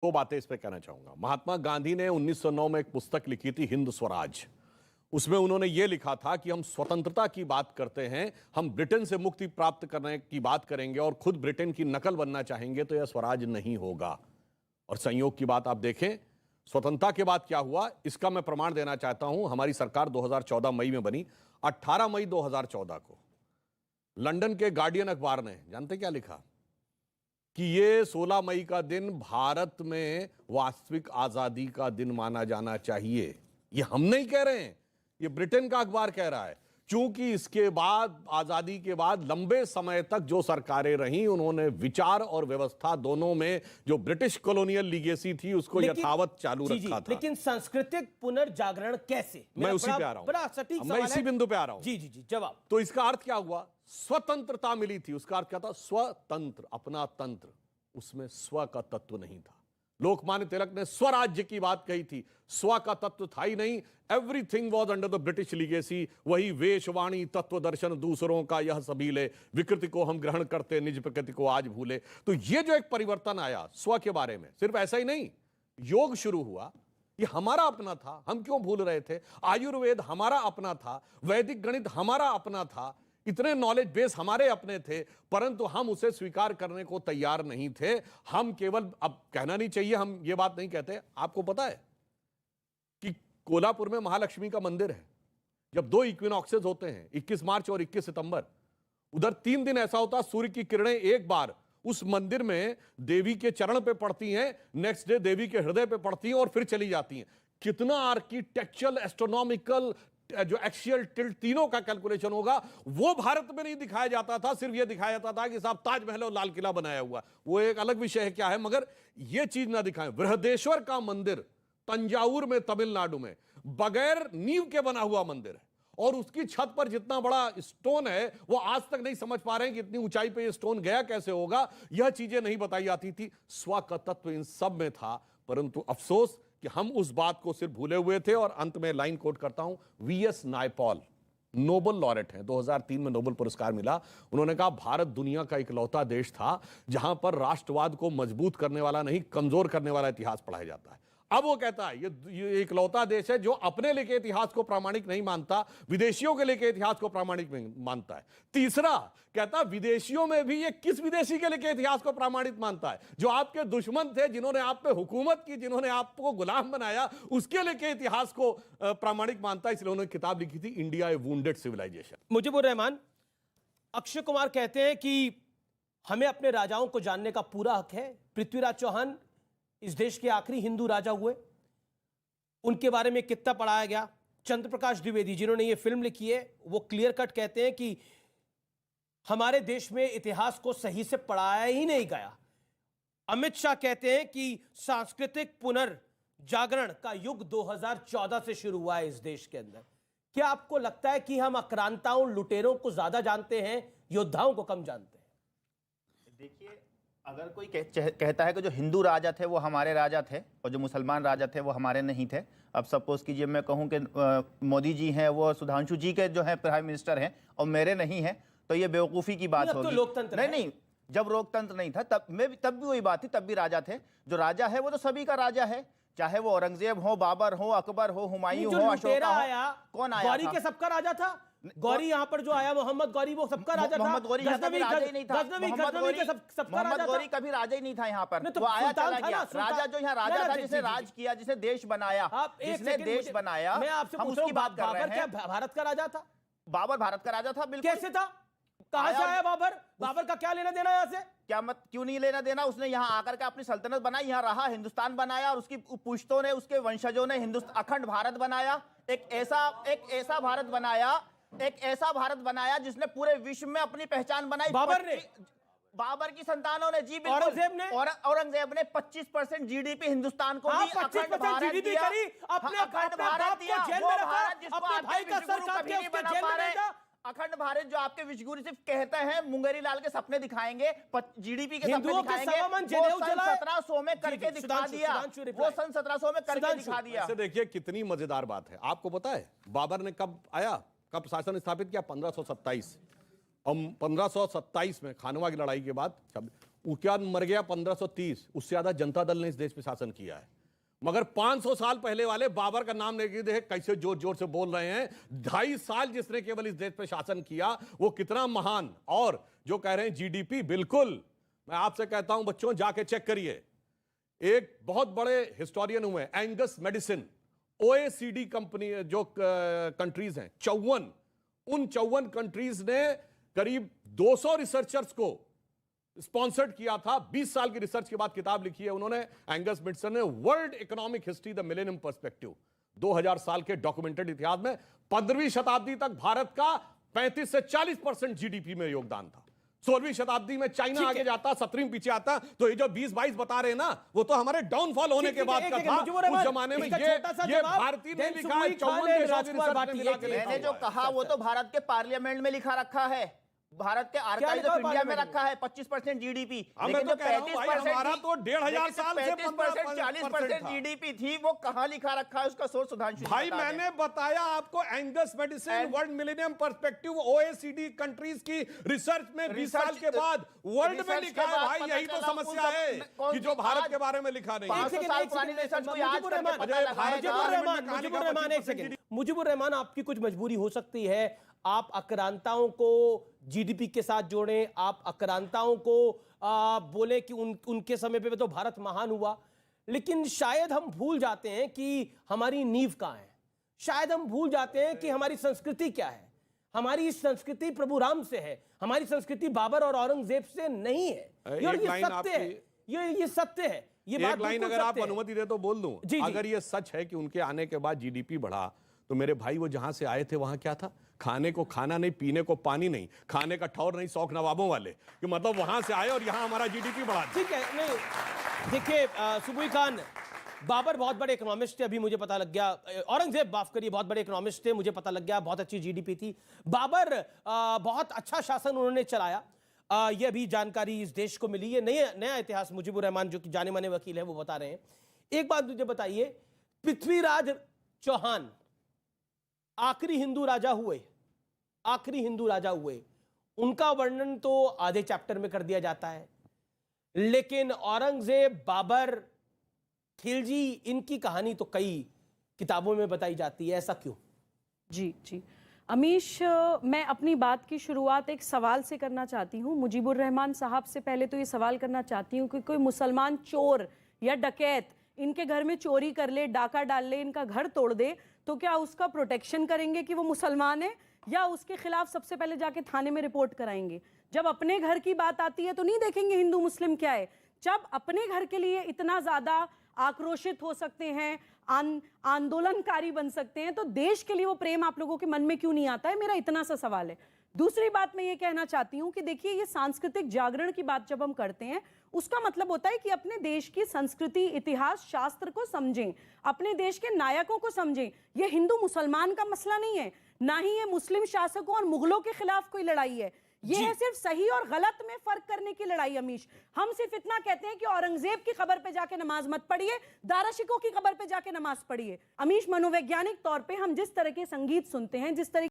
दो बातें इस पे कहना चाहूंगा। महात्मा गांधी ने 1909 में एक पुस्तक लिखी थी, हिंद स्वराज। उसमें उन्होंने यह लिखा था कि हम स्वतंत्रता की बात करते हैं, हम ब्रिटेन से मुक्ति प्राप्त करने की बात करेंगे और खुद ब्रिटेन की नकल बनना चाहेंगे तो यह स्वराज नहीं होगा। और संयोग की बात आप देखें, स्वतंत्रता के बाद क्या हुआ इसका मैं प्रमाण देना चाहता हूं। हमारी सरकार 2014 मई में बनी। 18 मई 2014 को लंदन के गार्डियन अखबार ने जानते क्या लिखा कि ये 16 मई का दिन भारत में वास्तविक आजादी का दिन माना जाना चाहिए। ये हम नहीं कह रहे हैं, ये ब्रिटेन का अखबार कह रहा है। क्योंकि इसके बाद, आजादी के बाद लंबे समय तक जो सरकारें रहीं, उन्होंने विचार और व्यवस्था दोनों में जो ब्रिटिश कॉलोनियल लीगेसी थी उसको यथावत चालू रखा था। लेकिन सांस्कृतिक पुनर्जागरण कैसे? मैं उसी पे आ रहा हूं, मैं इसी बिंदु पे आ रहा हूं। जी जवाब। तो इसका अर्थ क्या हुआ? स्वतंत्रता मिली थी, उसका अर्थ क्या था? स्वतंत्र, अपना तंत्र। उसमें स्व का तत्व नहीं था। लोकमान्य तिलक ने स्वराज्य की बात कही थी, स्व का तत्व था ही नहीं। Everything was under the British legacy. वही वेशवाणी, तत्व दर्शन, दूसरों का यह सबीले, विकृति को हम ग्रहण करते, निज प्रकृति को आज भूले। तो ये जो एक परिवर्तन आया स्व के बारे में, सिर्फ ऐसा ही नहीं, योग शुरू हुआ, ये हमारा अपना था, हम क्यों भूल रहे थे? आयुर्वेद हमारा अपना था, वैदिक गणित हमारा अपना था, इतने नॉलेज बेस हमारे अपने थे, परंतु हम उसे स्वीकार करने को तैयार नहीं थे। हम केवल, अब कहना नहीं चाहिए, हम ये बात नहीं कहते। आपको पता है कि कोल्हापुर में महालक्ष्मी का मंदिर है। जब 2 इक्विनॉक्सेस होते हैं, 21 मार्च और 21 सितंबर, उधर 3 दिन ऐसा होता, सूर्य की किरणें एक बार उस मंदिर में देवी के चरण पे पड़ती हैं, नेक्स्ट डे देवी के हृदय पे पड़ती हैं और फिर चली जाती हैं। कितना आर्किटेक्चरल, एस्ट्रोनॉमिकल, जो एक्सियल टिल्ट, तीनों का कैलकुलेशन होगा, वो भारत में नहीं दिखाया जाता था। सिर्फ ये दिखाया जाता था कि साहब ताजमहल और लाल किला बनाया हुआ, वो एक अलग विषय है क्या है, मगर ये चीज ना दिखाएं। बृहदेश्वर का मंदिर तंजावुर में, तमिलनाडु में, बगैर नींव के बना हुआ मंदिर है और उसकी छत पर जितना बड़ा स्टोन है वो आज तक नहीं समझ पा रहे हैं कि इतनी ऊंचाई पे ये स्टोन गया कैसे होगा। यह चीजें नहीं बताई जाती थी। स्व का तत्व इन सब में था, परंतु अफसोस कि हम उस बात को सिर्फ भूले हुए थे। और अंत में लाइन कोट करता हूं, वीएस नायपॉल नोबेल लॉरेट हैं, 2003 में नोबेल पुरस्कार मिला। उन्होंने कहा भारत दुनिया का इकलौता देश था जहां पर राष्ट्रवाद को मजबूत करने वाला नहीं, कमजोर करने वाला इतिहास पढ़ाया जाता है। अब वो कहता है ये इकलौता देश है जो अपने लेके इतिहास को प्रामाणिक नहीं मानता, विदेशियों के लेके इतिहास को प्रामाणिक मानता है। तीसरा कहता, विदेशियों में भी ये किस विदेशी के लेके इतिहास को प्रामाणिक मानता है? जो आपके दुश्मन थे, जिन्होंने आप पे हुकूमत की, जिन्होंने आपको गुलाम बनाया, उसके लेके इतिहास को प्रामाणिक मानता है। इसलिए उन्होंने किताब लिखी थी, इंडिया ए वुंडेड सिविलाइजेशन। मुजीबुर रहमान, अक्षय कुमार कहते हैं कि हमें अपने राजाओं को जानने का पूरा हक है। पृथ्वीराज चौहान इस देश के आखिरी हिंदू राजा हुए, उनके बारे में कितना पढ़ाया गया। चंद्र प्रकाश द्विवेदी जिन्होंने ये फिल्म लिखी है, वो क्लियर कट कहते हैं कि हमारे देश में इतिहास को सही से पढ़ाया ही नहीं गया। अमित शाह कहते हैं कि सांस्कृतिक पुनर्जागरण का युग 2014 से शुरू हुआ है इस देश के अंदर। क्या आपको लगता है कि हम आक्रांताओं, लुटेरों को ज्यादा जानते हैं, योद्धाओं को कम जानते हैं? देखिए, अगर कोई कहता है कि जो हिंदू राजा थे वो हमारे राजा थे और जो मुसलमान राजा थे वो हमारे नहीं थे। अब सपोज कीजिए मैं कहूं कि मोदी जी हैं वो सुधांशु जी के जो है प्राइम मिनिस्टर हैं और मेरे नहीं हैं, तो ये बेवकूफ़ी की बात होगी। तो लोकतंत्र नहीं, जब लोकतंत्र नहीं था तब भी वही बात थी, तब भी राजा थे। जो राजा है वो तो सभी का राजा है, चाहे वो औरंगजेब हो, बाबर हो, अकबर हो, हुमायूं हो, अशोका हो। कौन आया? गौरी के सबका राजा था। गौरी यहाँ पर जो आया, मोहम्मद गौरी, वो सबका राजा था। मोहम्मद गौरी कभी राजा ही नहीं था। मोहम्मद गौरी कभी राजा ही नहीं था यहाँ पर। वो आया चला गया। राजा जो यहाँ राजा था, जिसे राज किया, जिसे देश बनाया, जिसने देश बनाया, हम उसकी बात कर रहे हैं। भारत का राजा था बाबर, भारत का राजा था। बिल्कुल। कैसे था? कहां से आया बाबर? बाबर का क्या लेना देना यहाँ से? क्या मत क्यों नहीं लेना देना? उसने यहाँ आकर के अपनी सल्तनत बनाई, यहाँ रहा, हिंदुस्तान बनाया और उसकी पुश्तों ने, उसके वंशजों ने अखंड भारत बनाया। एक ऐसा भारत बनाया जिसने पूरे विश्व में अपनी पहचान बनाई। बाबर की संतानों ने, जी बिल्कुल, औरंगजेब ने 25% जीडीपी हिंदुस्तान को दी, अखंड भारत दिया, अखंड भारत दिया। वो भारत जिसको आपके विश्वगुरु कभी नहीं बना पा रहे, अखंड भारत जो आपके विश्वगुरु सिर्फ कहते हैं, मुंगेरी लाल के सपने दिखाएंगे, जीडीपी के सपने दिखाएंगे। वो सन 1700 में करके दिखा दिया, वो सन 1700 में करके दिखा दिया। देखिए कितनी मजेदार बात है। आपको पता है बाबर ने कब आया, कब शासन स्थापित किया? 1527। और 1527 में खानवा की लड़ाई के बाद उसके बाद मर गया 1530, उससे ज्यादा जनता दल ने इस देश पे शासन किया है। मगर 500 साल पहले वाले बाबर का नाम लेके देख कैसे जोर जोर से बोल रहे हैं। 2.5 साल जिसने केवल इस देश पे शासन किया वो कितना महान। और जो कह रहे हैं जीडीपी, बिल्कुल मैं आपसे कहता हूं बच्चों जाके चेक करिए। एक बहुत बड़े हिस्टोरियन हुए एंगस मेडिसिन, ओएसीडी कंपनी जो कंट्रीज हैं 54, उन 54 कंट्रीज ने करीब 200 रिसर्चर्स को स्पॉन्सर्ड किया था। 20 साल की रिसर्च के बाद किताब लिखी है उन्होंने, एंगस मेडिसन ने, world economic history the millennium perspective. 2000 साल के डॉक्यूमेंटेड इतिहास में 15वीं शताब्दी तक भारत का 35 से 40% जीडीपी में योगदान था। 16वीं शताब्दी में चाइना आगे जाता, 17वीं पीछे आता। तो ये जो 20-22 बता रहे हैं ना, वो तो हमारे डाउनफॉल होने के बाद का था। उस जमाने में ये भारतीय ने लिखा है, 54 देशों की रिसर्च ने मिला के लिखा मैंने जो कहा वो तो भारत के पार्लियामेंट में लिखा रखा है, भारत के आर्काइव्स ऑफ इंडिया में रखा है 25% जीडीपी। लेकिन जो 35% हमारा तो 1500 साल से 35% 40% जीडीपी थी, वो कहां लिखा रखा है उसका सोर्स सुधांशु भाई मैंने बताया आपको, Angus Maddison world millennium perspective OECD countries की रिसर्च में 20 साल के बाद वर्ल्ड में लिखा है। भाई यही तो समस्या है कि जो भारत के बारे में लिखा नहीं। 500 साल पुरानी रिसर्च को याद करके पता लगाया। मुजीबुर रहमान, आपकी कुछ मजबूरी हो सकती है, आप आक्रांताओं को जीडीपी के साथ जोड़ें, आप आक्रांताओं को बोले कि उनके समय पे तो भारत महान हुआ, लेकिन शायद हम भूल जाते हैं कि हमारी नींव कहां है। शायद हम भूल जाते हैं कि हमारी संस्कृति क्या है। हमारी संस्कृति प्रभु राम से है, हमारी संस्कृति बाबर और औरंगजेब से नहीं है। ये सत्य है, ये सत्य है। ये बात एक लाइन अगर आप अनुमति दे तो बोल दूं। अगर ये सच है कि उनके आने के बाद जीडीपी बढ़ा, तो मेरे भाई वो जहां से आए थे वहां क्या था? खाने को खाना नहीं, पीने को पानी नहीं, खाने का ठौर नहीं, शौक नवाबों वाले, कि मतलब वहां से आए और यहां हमारा जीडीपी बढ़ा। ठीक है, नहीं देखिए सुबुई खान, बाबर बहुत बड़े इकोनॉमिस्ट थे, अभी मुझे पता लग गया। औरंगजेब माफ करिए, बहुत बड़े इकोनॉमिस्ट थे, मुझे पता लग गया, बहुत अच्छी जीडीपी थी। बाबर बहुत अच्छा शासन उन्होंने चलाया, ये अभी जानकारी इस देश को मिली है। नया इतिहास मुजीबुर रहमान जो कि जाने माने वकील है वो बता रहे हैं। एक बात मुझे बताइए, पृथ्वीराज चौहान आखिरी हिंदू राजा हुए, उनका वर्णन तो आधे चैप्टर में कर दिया जाता है, लेकिन औरंगजेब, बाबर, खिलजी, इनकी कहानी तो कई किताबों में बताई जाती है। ऐसा क्यों? जी अमीश, मैं अपनी बात की शुरुआत एक सवाल से करना चाहती हूँ। मुजीबुर रहमान साहब से पहले तो ये सवाल करना चाहती हूँ कि कोई मुसलमान चोर या डकैत इनके घर में चोरी कर ले, डाका डाल ले, इनका घर तोड़ दे, तो क्या उसका प्रोटेक्शन करेंगे कि वो मुसलमान है, या उसके खिलाफ सबसे पहले जाके थाने में रिपोर्ट कराएंगे? जब अपने घर की बात आती है तो नहीं देखेंगे हिंदू मुस्लिम क्या है। जब अपने घर के लिए इतना ज्यादा आक्रोशित हो सकते हैं, आंदोलनकारी बन सकते हैं, तो देश के लिए वो प्रेम आप लोगों के मन में क्यों नहीं आता है? मेरा इतना सा सवाल है। दूसरी बात मैं ये कहना चाहती हूँ कि देखिए, ये सांस्कृतिक जागरण की बात जब हम करते हैं, उसका मतलब होता है कि अपने देश की संस्कृति, इतिहास, शास्त्र को समझें, अपने देश के नायकों को समझें। ये हिंदू मुसलमान का मसला नहीं है, ना ही ये मुस्लिम शासकों और मुगलों के खिलाफ कोई लड़ाई है। ये है सिर्फ सही और गलत में फर्क करने की लड़ाई। अमीश, हम सिर्फ इतना कहते हैं कि औरंगजेब की खबर पे जाके नमाज मत पढ़िए, दारा शिकोह की खबर पे जाके नमाज पढ़िए। अमीश, मनोवैज्ञानिक तौर पे हम जिस तरह के संगीत सुनते हैं, जिस तरह